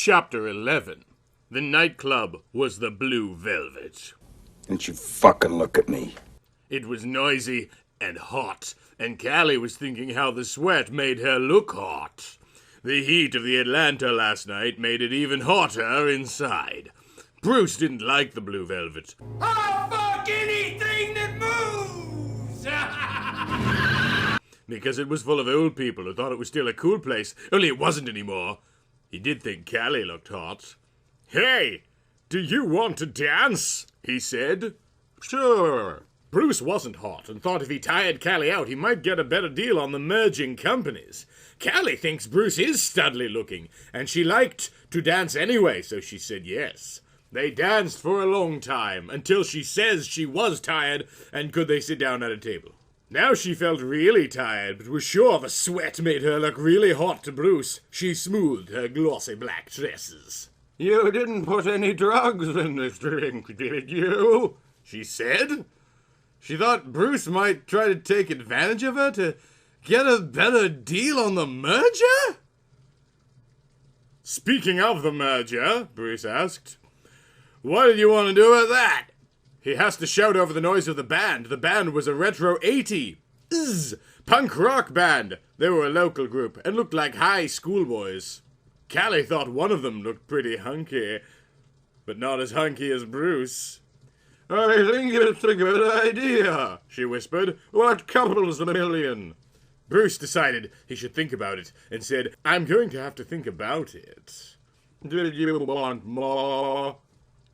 Chapter 11. The nightclub was the Blue Velvet. Don't you fucking look at me. It was noisy and hot, and Callie was thinking how the sweat made her look hot. The heat of the Atlanta last night made it even hotter inside. Bruce didn't like the Blue Velvet. I'll fuck anything that moves! Because it was full of old people who thought it was still a cool place, only it wasn't anymore. He did think Callie looked hot. "Hey, do you want to dance?" he said. Sure. Bruce wasn't hot and thought if he tired Callie out, he might get a better deal on the merging companies. Callie thinks Bruce is studly looking, and she liked to dance anyway, so she said yes. They danced for a long time, until she says she was tired, and could they sit down at a table. Now she felt really tired, but was sure the sweat made her look really hot to Bruce. She smoothed her glossy black tresses. "You didn't put any drugs in this drink, did you?" she said. She thought Bruce might try to take advantage of her to get a better deal on the merger? "Speaking of the merger," Bruce asked, "what did you want to do with that?" He has to shout over the noise of the band. The band was a retro 80s punk rock band. They were a local group and looked like high school boys. Callie thought one of them looked pretty hunky, but not as hunky as Bruce. "I think it's a good idea," she whispered. "What couple's a million?" Bruce decided he should think about it and said, "I'm going to have to think about it." "Did you want more?"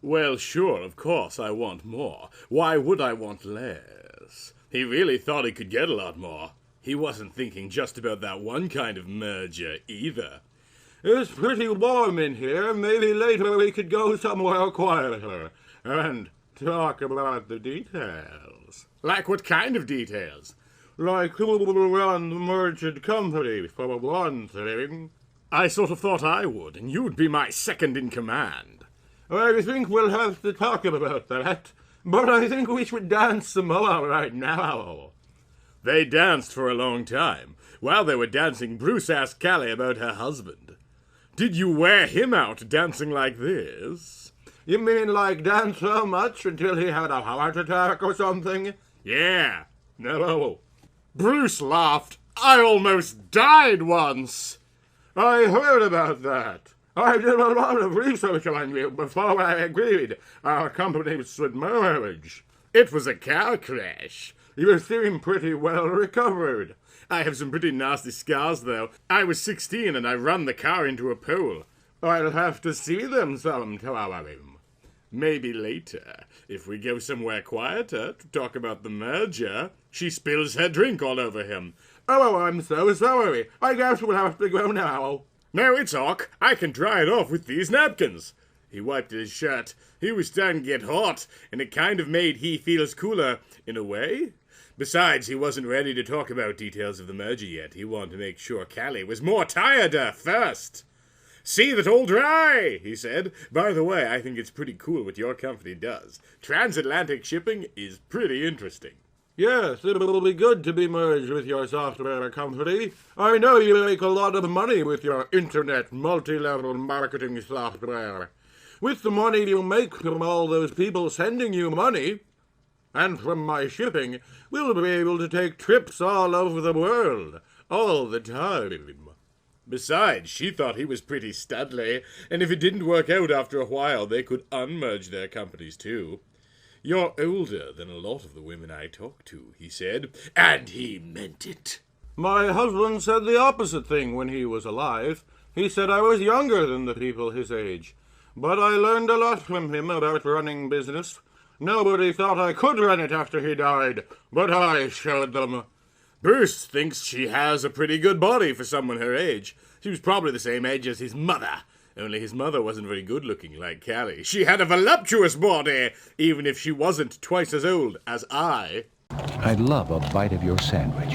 "Well, sure, of course I want more. Why would I want less?" He really thought he could get a lot more. He wasn't thinking just about that one kind of merger, either. "It's pretty warm in here. Maybe later we could go somewhere quieter and talk about the details." "Like what kind of details?" "Like who will run the merged company, for one thing." "I sort of thought I would, and you'd be my second in command." "I think we'll have to talk about that, but I think we should dance some more right now." They danced for a long time. While they were dancing, Bruce asked Callie about her husband. "Did you wear him out dancing like this?" "You mean like dance so much until he had a heart attack or something?" "Yeah. No." Bruce laughed. "I almost died once." "I heard about that. I did a lot of research on you before I agreed our companies would merge." "It was a car crash." "You seem pretty well recovered." "I have some pretty nasty scars, though. I was 16 and I ran the car into a pole." "I'll have to see them sometime." "Maybe later, if we go somewhere quieter to talk about the merger." She spills her drink all over him. "Oh, I'm so sorry. I guess we'll have to go now." "No, it's ok. I can dry it off with these napkins." He wiped his shirt. He was starting to get hot, and it kind of made he feels cooler, in a way. Besides, he wasn't ready to talk about details of the merger yet. He wanted to make sure Callie was more tireder first. "See that all dry," he said. "By the way, I think it's pretty cool what your company does. Transatlantic shipping is pretty interesting." "Yes, it'll be good to be merged with your software company. I know you make a lot of money with your internet multi-level marketing software. With the money you make from all those people sending you money, and from my shipping, we'll be able to take trips all over the world, all the time." Besides, she thought he was pretty studly, and if it didn't work out after a while, they could unmerge their companies too. "You're older than a lot of the women I talk to," he said, and he meant it. "My husband said the opposite thing when he was alive. He said I was younger than the people his age. But I learned a lot from him about running business. Nobody thought I could run it after he died, but I showed them." Bruce thinks she has a pretty good body for someone her age. She was probably the same age as his mother, only his mother wasn't very good-looking like Callie. She had a voluptuous body, even if she wasn't twice as old as I. "I'd love a bite of your sandwich."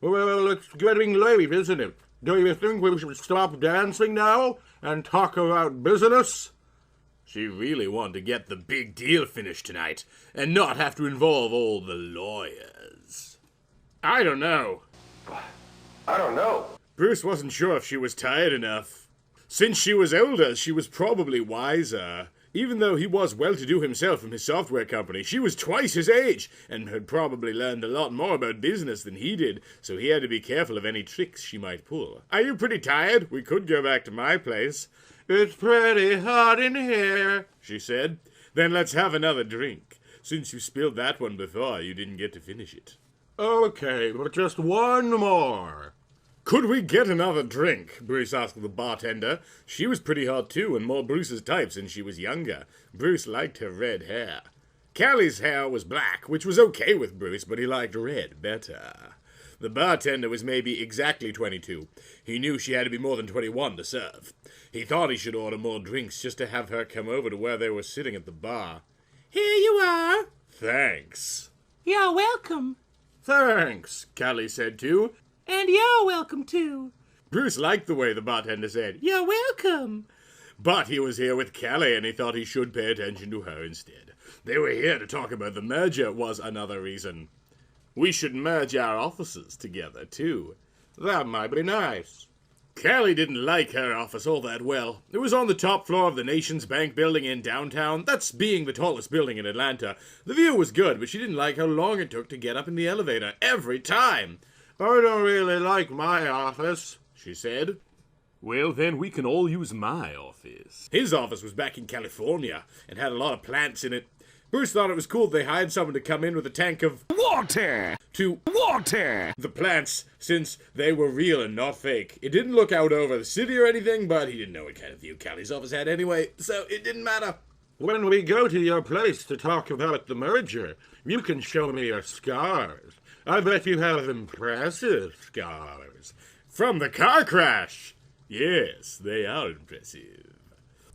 "Well, it's getting late, isn't it? Do you think we should stop dancing now and talk about business?" She really wanted to get the big deal finished tonight and not have to involve all the lawyers. I don't know. I don't know. Bruce wasn't sure if she was tired enough. Since she was older, she was probably wiser. Even though he was well-to-do himself from his software company, she was twice his age and had probably learned a lot more about business than he did, so he had to be careful of any tricks she might pull. Are you pretty tired? We could go back to my place. It's pretty hot in here, she said. Then let's have another drink. Since you spilled that one before, you didn't get to finish it. Okay, but just one more. Could we get another drink? Bruce asked the bartender. She was pretty hot too, and more Bruce's type since she was younger. Bruce liked her red hair. Callie's hair was black, which was okay with Bruce, but he liked red better. The bartender was maybe exactly 22. He knew she had to be more than 21 to serve. He thought he should order more drinks just to have her come over to where they were sitting at the bar. Here you are. Thanks. You're welcome. Thanks, Callie said too. And you're welcome too. Bruce liked the way the bartender said, "You're welcome." But he was here with Callie and he thought he should pay attention to her instead. They were here to talk about the merger was another reason. We should merge our offices together too. That might be nice. Callie didn't like her office all that well. It was on the top floor of the Nations Bank building in downtown. That's being the tallest building in Atlanta. The view was good, but she didn't like how long it took to get up in the elevator every time. I don't really like my office, she said. Well, then we can all use my office. His office was back in California and had a lot of plants in it. Bruce thought it was cool they hired someone to come in with a tank of water to water the plants since they were real and not fake. It didn't look out over the city or anything, but he didn't know what kind of view Callie's office had anyway, so it didn't matter. When we go to your place to talk about the merger, you can show me your scars. I bet you have impressive scars. From the car crash. Yes, they are impressive.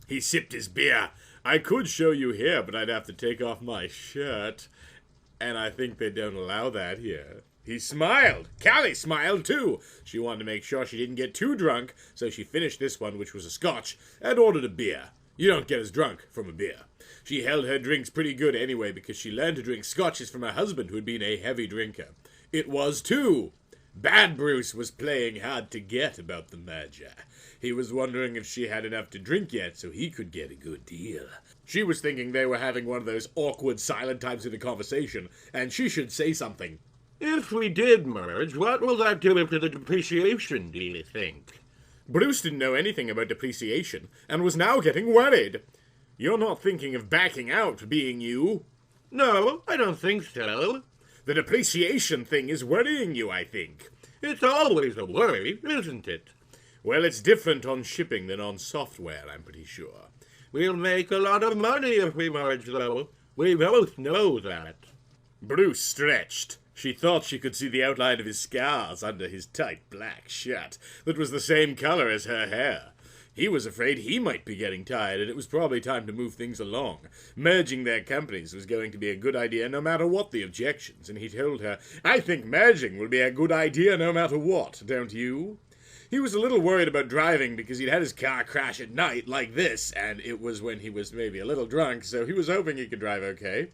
He sipped his beer. I could show you here, but I'd have to take off my shirt. And I think they don't allow that here. He smiled. Callie smiled too. She wanted to make sure she didn't get too drunk, so she finished this one, which was a scotch, and ordered a beer. You don't get as drunk from a beer. She held her drinks pretty good anyway because she learned to drink scotches from her husband who had been a heavy drinker. It was too. Bad Bruce was playing hard to get about the merger. He was wondering if she had enough to drink yet so he could get a good deal. She was thinking they were having one of those awkward silent times in a conversation, and she should say something. If we did merge, what will that do to the depreciation, do you think? Bruce didn't know anything about depreciation, and was now getting worried. You're not thinking of backing out, being you? No, I don't think so. The depreciation thing is worrying you, I think. It's always a worry, isn't it? Well, it's different on shipping than on software, I'm pretty sure. We'll make a lot of money if we merge, though. We both know that. Bruce stretched. She thought she could see the outline of his scars under his tight black shirt that was the same color as her hair. He was afraid he might be getting tired, and it was probably time to move things along. Merging their companies was going to be a good idea no matter what the objections, and he told her, "I think merging will be a good idea no matter what, don't you?" He was a little worried about driving because he'd had his car crash at night like this, and it was when he was maybe a little drunk, so he was hoping he could drive okay.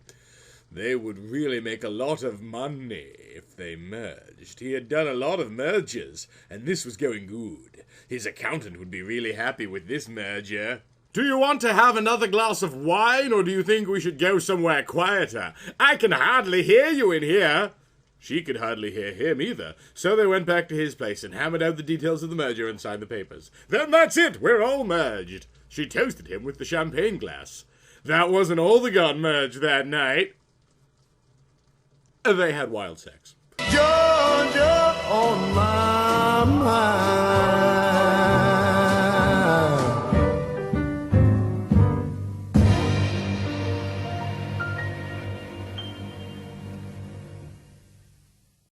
They would really make a lot of money if they merged. He had done a lot of mergers, and this was going good. His accountant would be really happy with this merger. Do you want to have another glass of wine, or do you think we should go somewhere quieter? I can hardly hear you in here. She could hardly hear him either, so they went back to his place and hammered out the details of the merger and signed the papers. Then that's it, we're all merged. She toasted him with the champagne glass. That wasn't all that got merged that night. They had wild sex. Georgia on my mind.